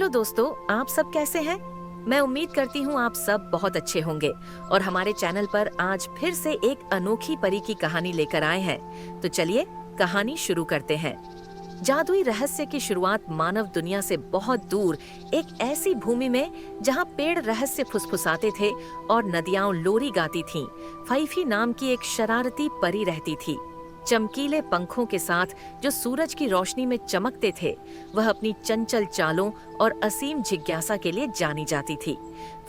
Hello दोस्तों, आप सब कैसे हैं? मैं उम्मीद करती हूँ आप सब बहुत अच्छे होंगे और हमारे चैनल पर आज फिर से एक अनोखी परी की कहानी लेकर आए हैं। तो चलिए कहानी शुरू करते हैं। जादुई रहस्य की शुरुआत मानव दुनिया से बहुत दूर एक ऐसी भूमि में जहाँ पेड़ रहस्य फुसफुसाते थे और नदियाँ लोरी गाती थीं। फैफी नाम की एक शरारती परी रहती थी। चमकीले पंखों के साथ जो सूरज की रोशनी में चमकते थे, वह अपनी चंचल चालों और असीम जिज्ञासा के लिए जानी जाती थी।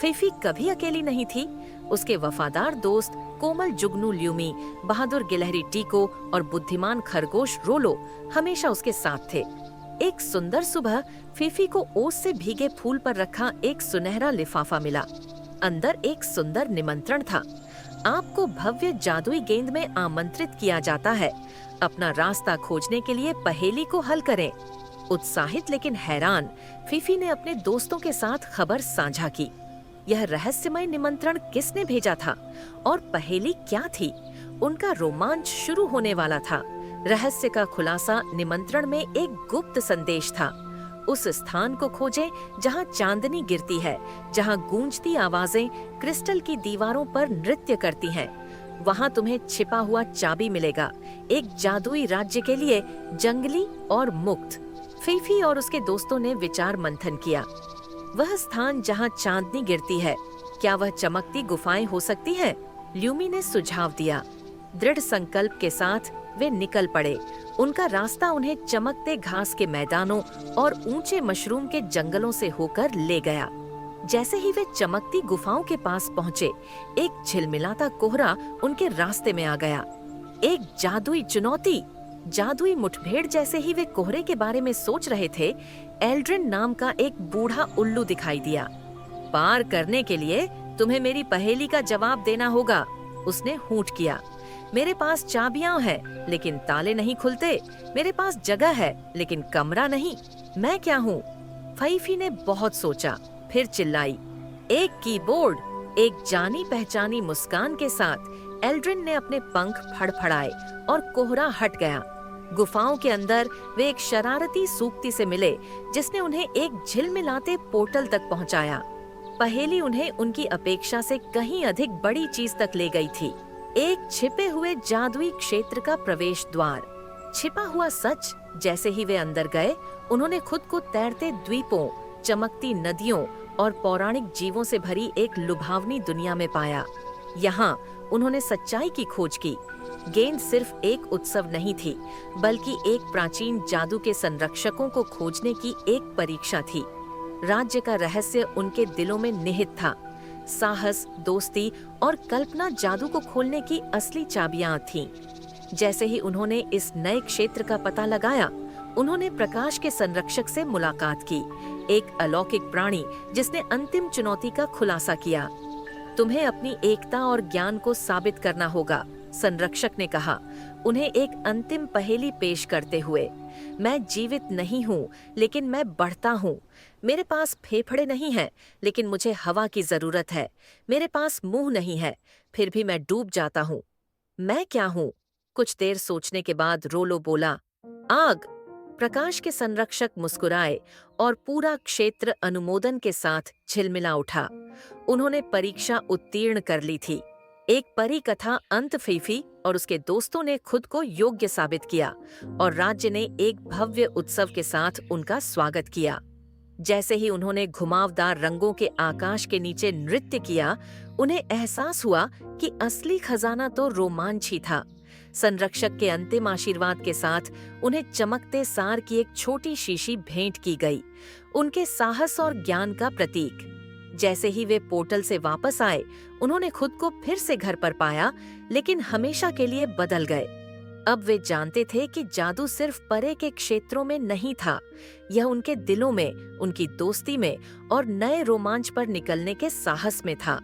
फैफी कभी अकेली नहीं थी। उसके वफादार दोस्त कोमल जुगनू ल्यूमी, बहादुर गिलहरी टीको और बुद्धिमान खरगोश रोलो हमेशा उसके साथ थे। एक सुंदर सुबह फीफी को ओस से भीगे फूल पर रखा एक सुनहरा लिफाफा मिला। अंदर एक सुंदर निमंत्रण था। आपको भव्य जादुई गेंद में आमंत्रित किया जाता है। अपना रास्ता खोजने के लिए पहेली को हल करें। उत्साहित लेकिन हैरान, फीफी ने अपने दोस्तों के साथ खबर साझा की। यह रहस्यमय निमंत्रण किसने भेजा था और पहेली क्या थी? उनका रोमांच शुरू होने वाला था। रहस्य का खुलासा निमंत्रण में एक गुप्त संदेश था। उस स्थान को खोजें जहां चांदनी गिरती है, जहां गूंजती आवाजें क्रिस्टल की दीवारों पर नृत्य करती हैं। वहां तुम्हें छिपा हुआ चाबी मिलेगा, एक जादुई राज्य के लिए जंगली और मुक्त। फीफी और उसके दोस्तों ने विचार मंथन किया। वह स्थान जहां चांदनी गिरती है, क्या वह चमकती गुफाएं हो सकती हैं? ल्यूमी ने सुझाव दिया। दृढ़ संकल्प के साथ वे निकल पड़े। उनका रास्ता उन्हें चमकते घास के मैदानों और ऊंचे मशरूम के जंगलों से होकर ले गया। जैसे ही वे चमकती गुफाओं के पास पहुंचे, एक झिलमिलाता कोहरा उनके रास्ते में आ गया। एक जादुई चुनौती। जादुई मुठभेड़। जैसे ही वे कोहरे के बारे में सोच रहे थे, एल्ड्रिन नाम का एक बूढ़ा उल्लू दिखाई दिया। पार करने के लिए तुम्हें मेरी पहेली का जवाब देना होगा, उसने हूंट किया। मेरे पास चाबियां हैं, लेकिन ताले नहीं खुलते। मेरे पास जगह है, लेकिन कमरा नहीं। मैं क्या हूँ? फैफी ने बहुत सोचा, फिर चिल्लाई, एक कीबोर्ड। एक जानी पहचानी मुस्कान के साथ एल्ड्रिन ने अपने पंख फड़फड़ाए और कोहरा हट गया। गुफाओं के अंदर वे एक शरारती सूक्ति से मिले, जिसने उन्हें एक झिलमिलाते पोर्टल तक पहुंचाया। पहेली उन्हें उनकी अपेक्षा से कहीं अधिक बड़ी चीज तक ले गई थी। एक छिपे हुए जादुई क्षेत्र का प्रवेश द्वार। छिपा हुआ सच। जैसे ही वे अंदर गए, उन्होंने खुद को तैरते द्वीपों, चमकती नदियों और पौराणिक जीवों से भरी एक लुभावनी दुनिया में पाया। यहाँ उन्होंने सच्चाई की खोज की। गेंद सिर्फ एक उत्सव नहीं थी, बल्कि एक प्राचीन जादू के संरक्षकों को खोजने की एक परीक्षा थी। राज्य का रहस्य उनके दिलों में निहित था। साहस, दोस्ती और कल्पना जादू को खोलने की असली चाबियां थीं। जैसे ही उन्होंने इस नए क्षेत्र का पता लगाया, उन्होंने प्रकाश के संरक्षक से मुलाकात की, एक अलौकिक प्राणी जिसने अंतिम चुनौती का खुलासा किया। तुम्हें अपनी एकता और ज्ञान को साबित करना होगा, संरक्षक ने कहा, उन्हें एक अंतिम पहेली पेश करते हुए। मैं जीवित नहीं हूँ, लेकिन मैं बढ़ता हूँ। मेरे पास फेफड़े नहीं हैं, लेकिन मुझे हवा की जरूरत है। मेरे पास मुंह नहीं है, फिर भी मैं डूब जाता हूँ। मैं क्या हूँ? कुछ देर सोचने के बाद रोलो बोला, आग। प्रकाश के संरक्षक मुस्कुराए और पूरा क्षेत्र अनुमोदन के साथ झिलमिला उठा। उन्होंने परीक्षा उत्तीर्ण कर ली थी। एक परी कथा अंत। फीफी और उसके दोस्तों ने खुद को योग्य साबित किया और राज्य ने एक भव्य उत्सव के साथ उनका स्वागत किया। जैसे ही उन्होंने घुमावदार रंगों के आकाश के नीचे नृत्य किया, उन्हें एहसास हुआ कि असली खजाना तो रोमांच ही था। संरक्षक के अंतिम आशीर्वाद के साथ उन्हें चमकते सार की एक छोटी शीशी भेंट की गई, उनके साहस और ज्ञान का प्रतीक। जैसे ही वे पोर्टल से वापस आए, उन्होंने खुद को फिर से घर पर पाया, लेकिन हमेशा के लिए बदल गए। अब वे जानते थे कि जादू सिर्फ परे के क्षेत्रों में नहीं था, यह उनके दिलों में, उनकी दोस्ती में और नए रोमांच पर निकलने के साहस में था।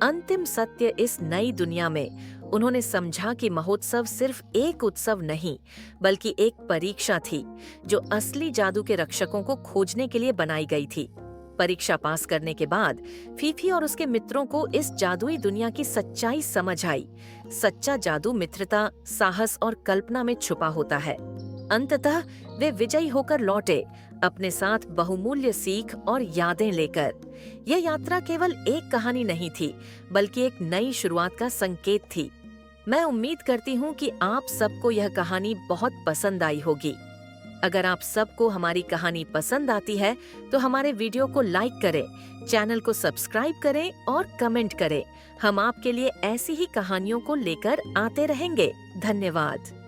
अंतिम सत्य। इस नई दुनिया में उन्होंने समझा कि महोत्सव सिर्फ एक उत्सव नहीं, बल्कि एक परीक्षा थी, जो असली जादू के रक्षकों को खोजने के लिए बनाई गई थी। परीक्षा पास करने के बाद फीफी और उसके मित्रों को इस जादुई दुनिया की सच्चाई समझ आई। सच्चा जादू मित्रता, साहस और कल्पना में छुपा होता है। अंततः वे विजयी होकर लौटे, अपने साथ बहुमूल्य सीख और यादें लेकर। यह यात्रा केवल एक कहानी नहीं थी, बल्कि एक नई शुरुआत का संकेत थी। मैं उम्मीद करती हूँ कि आप सबको यह कहानी बहुत पसंद आई होगी। अगर आप सबको हमारी कहानी पसंद आती है तो हमारे वीडियो को लाइक करें, चैनल को सब्सक्राइब करें और कमेंट करें। हम आपके लिए ऐसी ही कहानियों को लेकर आते रहेंगे। धन्यवाद।